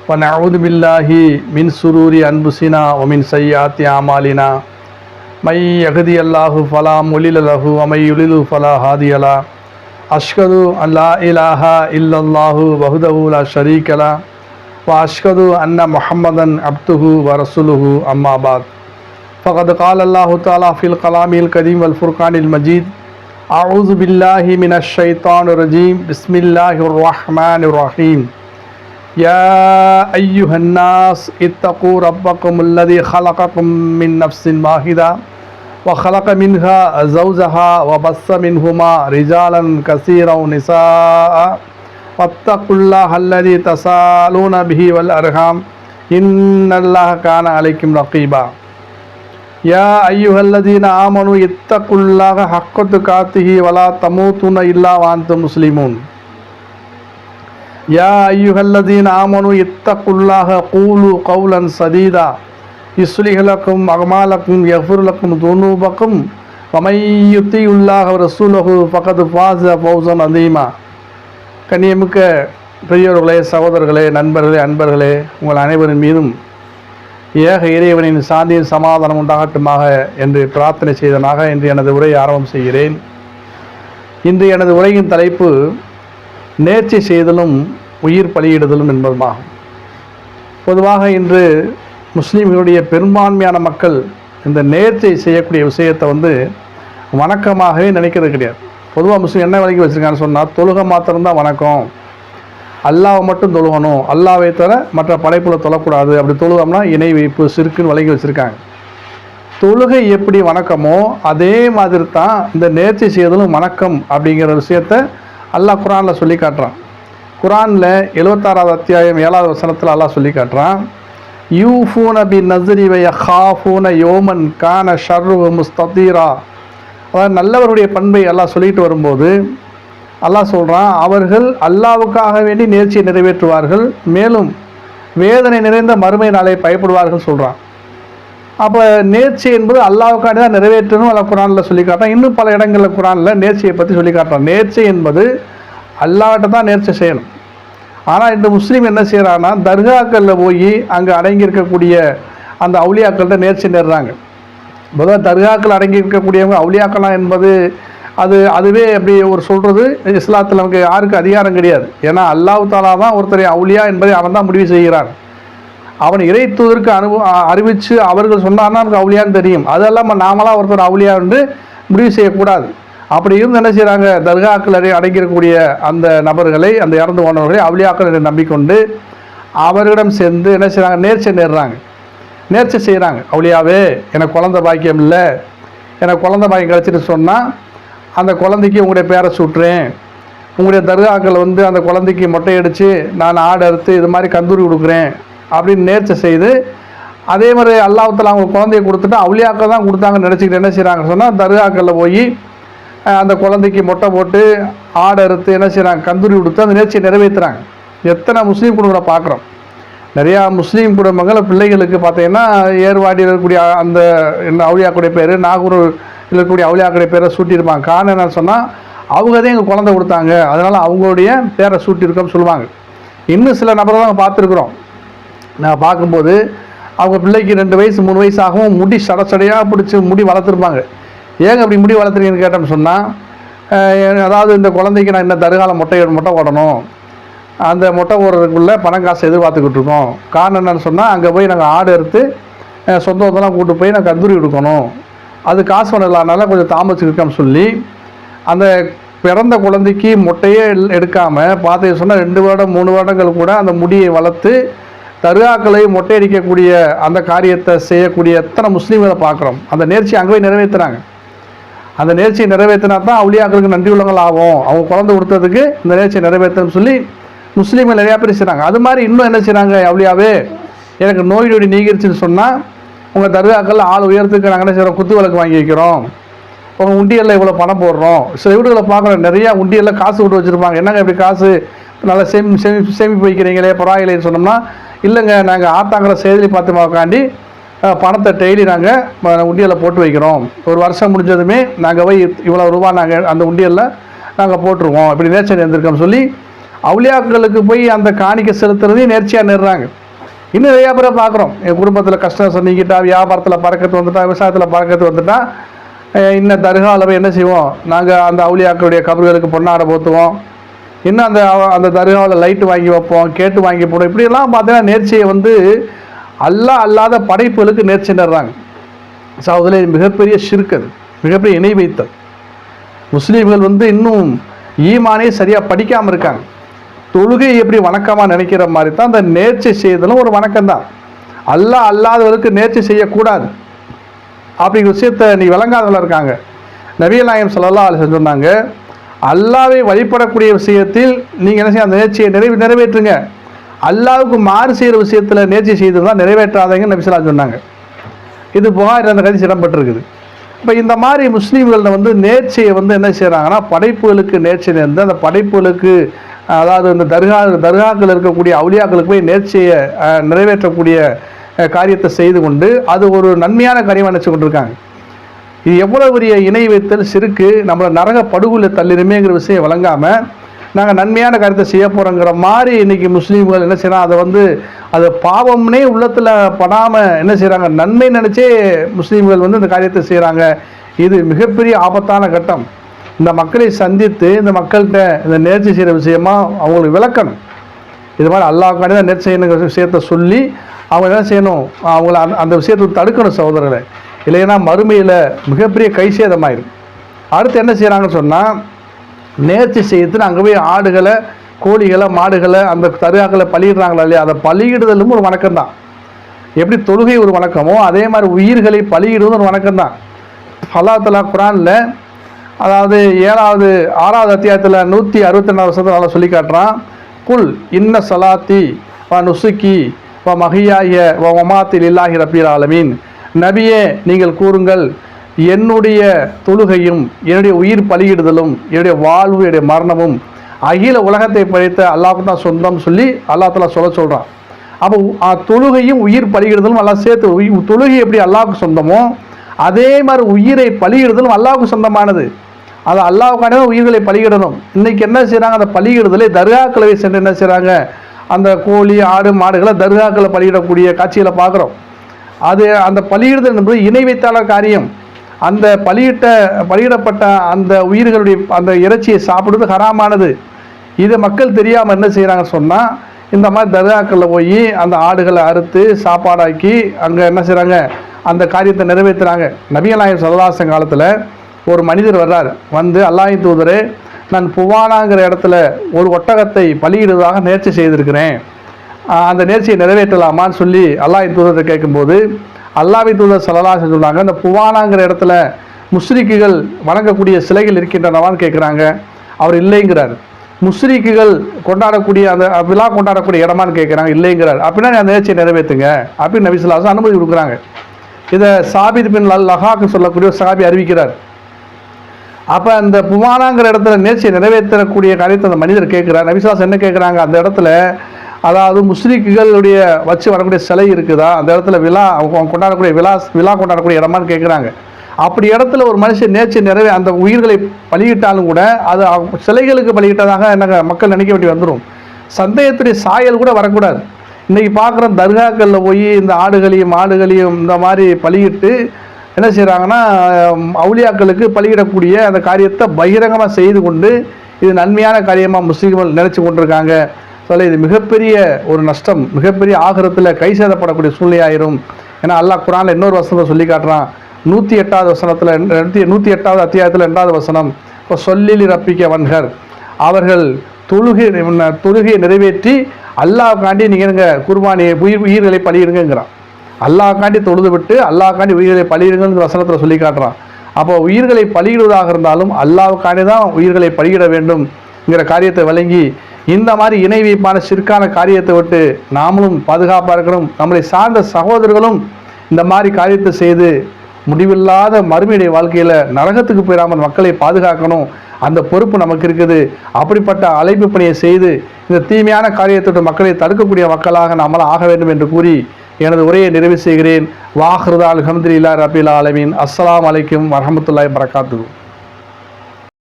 ونعوذ بالله من شرور أنفسنا ومن سيئات أعمالنا من يهده الله فلا مضل له ومن يضلل فلا هادي له أشهد أن لا إله إلا الله وحده لا شريك له وأشهد أن محمدا عبده ورسوله أما بعد فقد قال الله تعالى في الكلام الكريم والفرقان المجيد أعوذ بالله من الشيطان الرجيم بسم الله الرحمن الرحيم يا أيها الناس اتقوا ربكم الذي خلقكم من نفس واحدة وخلق منها زوجها وبث منهما رجالا كثيرا ونساء واتقوا الله الذي تساءلون به والأرحام إن الله كان عليكم رقيبا يا أيها الذين آمنوا اتقوا الله حق تقاته ولا تموتن إلا وأنتم مسلمون يا أيها الذين آمنوا اتقوا الله قولوا قولا سديدا يصلح لكم أعمالكم يغفر لكم ذنوبكم ومن يطع الله ورسوله فقد فاز فوزا عظيما. கண்ணியமிக்க பெரியோர்களே, சகோதரர்களே, நண்பர்களே, அன்பர்களே, உங்கள் அனைவரின் மீதும் ஏக இறைவனின் சாந்தியின் சமாதானம் உண்டாகட்டுமாக என்று பிரார்த்தனை செய்தனாக இன்று எனது உரையை ஆரம்பம் செய்கிறேன். இன்று எனது உரையின் தலைப்பு நேர்ச்சை செய்தலும் உயிர் பலியிடுதலும் என்பதுமாகும். பொதுவாக இன்று முஸ்லீம்களுடைய பெரும்பான்மையான மக்கள் இந்த நேர்ச்சை செய்யக்கூடிய விஷயத்தை வணக்கமாகவே நினைக்கிறது கிடையாது. பொதுவாக முஸ்லீம் என்ன வழங்கி வச்சுருக்கான்னு சொன்னால், தொழுகை மாத்திரம்தான் வணக்கம், அல்லாவை மட்டும் தொழுகணும், அல்லாவை தவிர மற்ற படைப்புல தொழக்கூடாது, அப்படி தொழுகம்னா இணை வைப்பு சிறுக்குன்னு வழங்கி வச்சுருக்காங்க. தொழுகை எப்படி வணக்கமோ அதே மாதிரி தான் இந்த நேர்ச்சை செய்தலும் வணக்கம் அப்படிங்கிற விஷயத்த அல்லாஹ் குரானில் சொல்லி காட்டுறான். குரானில் 76வது அத்தியாயம் 7வது வசனத்தில் அல்லாஹ் சொல்லி காட்டுறான், யூஃபூன பி நஸ்ரி வ யஹாஃபூன யோமன் கான ஷர்ருஹு முஸ்ததீரா. அதாவது நல்லவருடைய பண்பை அல்லாஹ் சொல்லிட்டு வரும்போது அல்லாஹ் சொல்கிறான், அவர்கள் அல்லாவுக்காக வேண்டி நேர்ச்சியை நிறைவேற்றுவார்கள், மேலும் வேதனை நிறைந்த மறுமை நாளை பயப்படுவார்கள் சொல்கிறான். அப்போ நேர்ச்சி என்பது அல்லாவுக்காண்டி தான் நிறைவேற்றணும் அல்ல குரானில் சொல்லி காட்டுறான். இன்னும் பல இடங்களில் குரானில் நேர்ச்சியை பற்றி சொல்லி காட்டுறான். நேர்ச்சி என்பது அல்லாஹ்கிட்ட தான் நேர்ச்சி செய்யணும். ஆனால் இந்த முஸ்லீம் என்ன செய்கிறான்னா, தர்காக்களில் போய் அங்கே அடங்கியிருக்கக்கூடிய அந்த அவுலியாக்கள்கிட்ட நேர்ச்சி நேர்றாங்க. பொதுவாக தர்காக்கள் அடங்கி இருக்கக்கூடியவங்க அவுலியாக்கலாம் என்பது அதுவே அப்படி ஒரு சொல்கிறது இஸ்லாத்தில் நமக்கு யாருக்கு அதிகாரம் கிடையாது. ஏன்னா அல்லாஹ் தாலா தான் ஒருத்தரை அவுலியா என்பதை அவன் தான் முடிவு செய்கிறான். அவன் இறை தூதருக்கு அறிவித்து அவர்கள் சொன்னார்னா நமக்கு அவுலியான்னு தெரியும். அதெல்லாம் நாமளாக ஒருத்தர் அவுலியா என்று முடிவு செய்யக்கூடாது. அப்படி இருந்து என்ன செய்கிறாங்க, தர்காக்கள் அடங்கியிருக்கக்கூடிய அந்த நபர்களை, அந்த இறந்து போனவர்களை அவுலியாக்கள் என்று நம்பிக்கொண்டு அவர்களிடம் சேர்ந்து என்ன செய்கிறாங்க, நேர்ச்சை நேர்றாங்க, நேர்ச்சை செய்கிறாங்க. அவுலியாவே எனக்கு குழந்தை பாக்கியம் இல்லை, எனக்கு குழந்தை பாக்கியம் கிடச்சிட்டு சொன்னால் அந்த குழந்தைக்கு உங்களுடைய பேரை சூட்டுறேன், உங்களுடைய தர்காக்கள் அந்த குழந்தைக்கு மொட்டையடித்து நான் ஆடு அறுத்து இது மாதிரி கந்தூரி கொடுக்குறேன் அப்படின்னு நேர்ச்சை செய்து, அதே மாதிரி அல்லாஹ்வுத்தாலா அவங்க குழந்தைய கொடுத்துட்டு அவுலியாக்கள் தான் கொடுத்தாங்கன்னு நினச்சிக்கிட்டு என்ன செய்கிறாங்க சொன்னால், தர்காக்களில் போய் அந்த குழந்தைக்கு மொட்டை போட்டு ஆடு அறுத்து என்ன செய்கிறாங்க, கந்தூரி கொடுத்து அந்த நேர்ச்சியை நிறைவேற்றுறாங்க. எத்தனை முஸ்லீம் குடும்பங்களை பார்க்குறோம். நிறையா முஸ்லீம் குடும்பங்கள் பிள்ளைகளுக்கு பார்த்தீங்கன்னா ஏர்வாடியில் இருக்கக்கூடிய அந்த அவுலியாக்குடைய பேர், நாகூர் இருக்கக்கூடிய அவுலியாக்குடைய பேரை சூட்டியிருப்பாங்க. காரணம் என்னன்னு சொன்னால், அவங்க தான் எங்கள் குழந்தை கொடுத்தாங்க, அதனால் அவங்களுடைய பேரை சூட்டியிருக்கோம்னு சொல்லுவாங்க. இன்னும் சில நபரை தான் பார்த்துருக்குறோம். நான் பார்க்கும்போது அவங்க பிள்ளைக்கு 2 வயசு 3 வயசு ஆகவும் முடி சடையாக பிடிச்சி முடி வளர்த்துருப்பாங்க. ஏங்க அப்படி முடி வளர்த்துறீங்கன்னு கேட்டோம்னு சொன்னால், அதாவது இந்த குழந்தைக்கு நான் இன்னும் தருகால மொட்டை ஓடணும், அந்த மொட்டை ஓடுறதுக்குள்ளே பணம் காசு எதிர்பார்த்துக்கிட்டு இருக்கோம். காரணம் என்னன்னு சொன்னால், அங்கே போய் நாங்கள் ஆடு எடுத்து சொந்தத்தெல்லாம் கூப்பிட்டு போய் நான் கந்தூரி கொடுக்கணும், அது காசு ஒன்றும் இல்லாதனால கொஞ்சம் தாமசிருக்கோம்னு சொல்லி அந்த பிறந்த குழந்தைக்கு மொட்டையே எடுக்காமல் பார்த்து சொன்னால் 2 வருடம் 3 வருடங்கள் கூட அந்த முடியை வளர்த்து தர்காக்களை மொட்டையடிக்கக்கூடிய அந்த காரியத்தை செய்யக்கூடிய எத்தனை முஸ்லீம்களை பார்க்குறோம். அந்த நேர்ச்சியை அங்கே போய் நிறைவேற்றுறாங்க. அந்த நேர்ச்சியை நிறைவேற்றினா தான் அவுலியாக்களுக்கு நன்றி உள்ளவங்கள் ஆகும், அவங்க குழந்தை கொடுத்ததுக்கு இந்த நேர்ச்சியை நிறைவேற்றணும்னு சொல்லி முஸ்லீம்கள் நிறையா பேர் செய்கிறாங்க. அது மாதிரி இன்னும் என்ன செய்கிறாங்க, அவுலியாவே எனக்கு நோய் நொடி நீங்கிருச்சுன்னு சொன்னால் உங்கள் தர்காக்கள் ஆள் உயரத்துக்கு நாங்கள் என்ன செய்கிறோம், குத்து விளக்கு வாங்கி வைக்கிறோம், உங்கள் உண்டியலில் இவ்வளோ பணம் போடுறோம். சில வீடுகளை பார்க்குறோம், நிறையா உண்டியலில் காசு விட்டு வச்சுருப்பாங்க. என்னங்க இப்படி காசு நல்லா சேமிப்பு வைக்கிறீங்களே பரவாயில்லைன்னு சொன்னோம்னா, இல்லைங்க நாங்கள் ஆத்தாங்கிற செய்தி பார்த்துமாக்காண்டி பணத்தை டெய்லி நாங்கள் உண்டியலில் போட்டு வைக்கிறோம், ஒரு வருஷம் முடிஞ்சதுமே நாங்கள் போய் இவ்வளோ ரூபா நாங்கள் அந்த உண்டியலில் நாங்கள் போட்டுருவோம், இப்படி நேர்ச்சை இருந்திருக்கோம்னு சொல்லி அவுலியாக்களுக்கு போய் அந்த காணிக்கை செலுத்துறதையும் நேர்ச்சியாக நிறுறாங்க. இன்னும் நிறையா பேரை பார்க்குறோம். என் குடும்பத்தில் கஷ்டம் சொன்னிக்கிட்டா, வியாபாரத்தில் பறக்கத்து வந்துட்டா, விவசாயத்தில் பறக்கத்து வந்துட்டா, இன்னும் தர்காவில் போய் என்ன செய்வோம், நாங்கள் அந்த அவுலியாக்களுடைய கபர்களுக்கு பொன்னாடை போத்துவோம், இன்னும் அந்த தர்காவில் லைட்டு வாங்கி வைப்போம், கேட்டு வாங்கி போடுவோம். இப்படியெல்லாம் பார்த்தீங்கன்னா நேர்ச்சியை வந்து அல்லாத படைப்புகளுக்கு நேர்ச்சி நிறுறாங்க. அதில் மிகப்பெரிய ஷிர்க், அது மிகப்பெரிய இணை வைத்தல். முஸ்லீம்கள் வந்து இன்னும் ஈமானே சரியாக படிக்காமல் இருக்காங்க. தொழுகை எப்படி வணக்கமாக நினைக்கிற மாதிரி தான் அந்த நேர்ச்சி செய்தலும் ஒரு வணக்கம்தான். அல்லாதவருக்கு நேர்ச்சி செய்யக்கூடாது அப்படிங்கிற விஷயத்தை நீ விளங்காதவங்கள இருக்காங்க. நபிகள் நாயகம் ஸல்லல்லாஹு அலைஹி வஸல்லம் சொன்னாங்க, அல்லாஹ்வை வழிபடக்கூடிய விஷயத்தில் நீங்கள் என்ன செய்ய, அந்த நேர்ச்சியை நிறைவேற்றுங்க. அல்லாஹ்வுக்கு மாறு செய்கிற விஷயத்தில் நேர்ச்சி செய்ததுதான் நிறைவேற்றாதீங்க நபி ஸல்லல்லாஹு அலைஹி வஸல்லம் சொன்னாங்க. இது புகாரில் அந்த கதை இடம்பெற்றிருக்குது. இப்போ இந்த மாதிரி முஸ்லீம்களில் வந்து நேர்ச்சியை வந்து என்ன செய்கிறாங்கன்னா, படைப்புகளுக்கு நேர்ச்சி நேர்ந்து அந்த படைப்புகளுக்கு, அதாவது இந்த தர்காக்கள் இருக்கக்கூடிய அவுலியாக்களுக்கு போய் நேர்ச்சியை நிறைவேற்றக்கூடிய காரியத்தை செய்து கொண்டு அது ஒரு நன்மையான காரியமாக நினச்சி கொண்டிருக்காங்க. இது எவ்வளோ பெரிய இணை வைத்தல் சிறுக்கு, நம்மளை நரக படுகொலை தள்ளிடுமேங்கிற விஷயம் வழங்காமல் நாங்கள் நன்மையான காரியத்தை செய்ய போகிறோங்கிற மாதிரி இன்றைக்கி முஸ்லீம்கள் என்ன செய்யறாங்க, அது பாவம்னே உள்ளத்தில் படாமல் என்ன செய்கிறாங்க, நன்மை நினச்சே முஸ்லீம்கள் வந்து இந்த காரியத்தை செய்கிறாங்க. இது மிகப்பெரிய ஆபத்தான கட்டம். இந்த மக்களை சந்தித்து இந்த மக்கள்கிட்ட இந்த நேர்ச்சி செய்கிற விஷயமா அவங்களுக்கு விளக்கணும். இது மாதிரி அல்லாஹ்வுக்காண்டி தான் நேர்ச்சி செய்யணுங்கிற விஷயத்த சொல்லி அவங்க என்ன செய்யணும், அவங்கள அந்த விஷயத்தை தடுக்கணும் சகோதரர்களை. இல்லைன்னா மறுமையில் மிகப்பெரிய கைசேதமாயிடும். அடுத்து என்ன செய்கிறாங்கன்னு சொன்னால், நேர்ச்சி செய்யறதுன்னு அங்கே போய் ஆடுகளை, கோழிகளை, மாடுகளை, அந்த தர்காக்களை பலியிடுறாங்களா இல்லையா, அதை பலியிடுதலும் ஒரு வணக்கம் தான். எப்படி தொழுகை ஒரு வணக்கமோ அதே மாதிரி உயிர்களை பலியிடுவதும் ஒரு வணக்கம் தான். அல்லாஹ் தஆலா குர்ஆனில், அதாவது 6வது அத்தியாயத்தில் 162 வசனத்தில் சொல்லி காட்டுறான், குல் இன்ன ஸலாத்தி வ நுசுக்கி வ மஹியாய வ மமாத்தி லில்லாஹி ரப்பில் ஆலமீன். நபியே நீங்கள் கூறுங்கள், என்னுடைய தொழுகையும் என்னுடைய உயிர் பலியிடுதலும் என்னுடைய வாழ்வு என்னுடைய மரணமும் அகில உலகத்தை படைத்த அல்லாஹ்வுக்கு தான் சொந்தம் சொல்லி அல்லாஹ் தஆலா சொல்கிறான். அப்போ தொழுகையும் உயிர் பலியிடுதலும் எல்லாம் சேர்த்து, தொழுகை எப்படி அல்லாஹ்வுக்கு சொந்தமோ அதே மாதிரி உயிரை பலியிடுதலும் அல்லாஹ்வுக்கு சொந்தமானது. அது அல்லாஹ்வுக்கான உயிர்களை பலியிடணும். இன்றைக்கி என்ன செய்கிறாங்க, அந்த பலியிடுதலை தர்காக்களை சென்று என்ன செய்கிறாங்க, அந்த கோழி, ஆடு, மாடுகளை தர்காக்களை பலியிடக்கூடிய காட்சிகளை பார்க்குறோம். அந்த பலியிடுதல் என்பது இணை வைத்தாளர் காரியம். அந்த பலியிடப்பட்ட அந்த உயிர்களுடைய அந்த இறைச்சியை சாப்பிடுவது ஹராமானது. இதை மக்கள் தெரியாமல் என்ன செய்கிறாங்கன்னு சொன்னால், இந்த மாதிரி தர்காக்களில் போய் அந்த ஆடுகளை அறுத்து சாப்பாடாக்கி அங்கே என்ன செய்கிறாங்க, அந்த காரியத்தை நிறைவேற்றுறாங்க. நபிகள் நாயகம் ஸல்லல்லாஹு அலைஹி வஸல்லம் காலத்தில் ஒரு மனிதர் வர்றார். வந்து, அல்லாஹ்வின் தூதரே, நான் புவானாங்கிற இடத்துல ஒரு ஒட்டகத்தை பலியிடுவதாக நேர்ச்சி செய்திருக்கிறேன், அந்த நேர்ச்சியை நிறைவேற்றலாமான்னு சொல்லி அல்லாஹ்வின் தூதரை கேட்கும்போது, அல்லாஹ்வின் தூதர் ஸல்லல்லாஹு அலைஹி வஸல்லம் சொன்னாங்க, அந்த புவானாங்கிற இடத்துல முஸ்ரிக்குகள் வணங்கக்கூடிய சிலைகள் இருக்கின்றனவான்னு கேட்குறாங்க. அவர் இல்லைங்கிறார். முஸ்ரிக்குகள் கொண்டாடக்கூடிய அந்த விழா கொண்டாடக்கூடிய இடமான்னு கேட்குறாங்க, இல்லைங்கிறார். அப்படின்னா அந்த நேர்ச்சியை நிறைவேற்றுங்க அப்படின்னு நபி ஸல்லல்லாஹு அலைஹி வஸல்லம் அனுமதி கொடுக்குறாங்க. இதை சாபித் பின் அல் லஹாக்கு சொல்லக்கூடிய ஒரு சஹாபி அறிவிக்கிறார். அப்போ அந்த புவானாங்கிற இடத்துல நேர்ச்சியை நிறைவேற்றக்கூடிய காரியத்தை அந்த மனிதர் கேட்குறார். நபி ஸல்லல்லாஹு அலைஹி வஸல்லம் என்ன கேட்குறாங்க, அந்த இடத்துல அதாவது முஸ்லிக்குகளுடைய வச்சு வரக்கூடிய சிலை இருக்குதா, அந்த இடத்துல கொண்டாடக்கூடிய விழா கொண்டாடக்கூடிய இடமான்னு கேட்குறாங்க. அப்படி இடத்துல ஒரு மனுஷன் நேர்ச்சி அந்த உயிர்களை பலியிட்டாலும் கூட அது சிலைகளுக்கு பலியிட்டதாக என்ன மக்கள் நினைக்க வேண்டி வந்துடும். சந்தேகத்துடைய சாயல் கூட வரக்கூடாது. இன்றைக்கி பார்க்குற தர்காக்களில் போய் இந்த ஆடுகளையும் மாடுகளையும் இந்த மாதிரி பலியிட்டு என்ன செய்கிறாங்கன்னா, அவுலியாக்களுக்கு பலியிடக்கூடிய அந்த காரியத்தை பகிரங்கமாக செய்து கொண்டு இது நன்மையான காரியமாக முஸ்லீம்கள் நினச்சி கொண்டிருக்காங்க. சொல்ல இது மிகப்பெரிய ஒரு நஷ்டம், மிகப்பெரிய ஆகிரத்தில் கை சேதப்படக்கூடிய சூழ்நிலையாயிரும். ஏன்னா அல்லாஹ் குர்ஆனில் இன்னொரு வசனத்தை சொல்லி காட்டுறான். 108வது வசனத்தில் 108வது அத்தியாயத்தில் 2வது வசனம், இப்போ சொல்லிலி ரப்பிக்க வன்கர், அவர்கள் தொழுகையை நிறைவேற்றி அல்லாஹ்காண்டி நீங்கள் குர்பானி உயிர்களை பலியிடுங்கிறான். அல்லாஹ்காண்டி தொழுது விட்டு அல்லாஹ்காண்டி உயிர்களை பலியிடுங்கிற வசனத்தில் சொல்லி காட்டுறான். அப்போ உயிர்களை பலியிடுவதாக இருந்தாலும் அல்லாஹ்காண்டி தான் உயிர்களை பலியிட வேண்டும்ங்கிற காரியத்தை வழங்கி இந்த மாதிரி இணை வைப்பான சிற்கான காரியத்தை விட்டு நாமளும் பாதுகாப்பாக இருக்கணும். நம்மளை சார்ந்த சகோதரர்களும் இந்த மாதிரி காரியத்தை செய்து முடிவில்லாத மறுமையுடைய வாழ்க்கையில் நரகத்துக்கு போயிடாமல் மக்களை பாதுகாக்கணும். அந்த பொறுப்பு நமக்கு இருக்குது. அப்படிப்பட்ட அழைப்பு பணியை செய்து இந்த தீமையான காரியத்தோடு மக்களை தடுக்கக்கூடிய மக்களாக நாமளாக ஆக வேண்டும் என்று கூறி எனது உரையை நிறைவு செய்கிறேன். வாஹ்ருதா அல்ஹம்துலில்லாஹி ரப்பில் ஆலமீன். அஸ்ஸலாமு அலைக்கும் வரஹ்மத்துல்லாஹி வபரகாத்துஹு.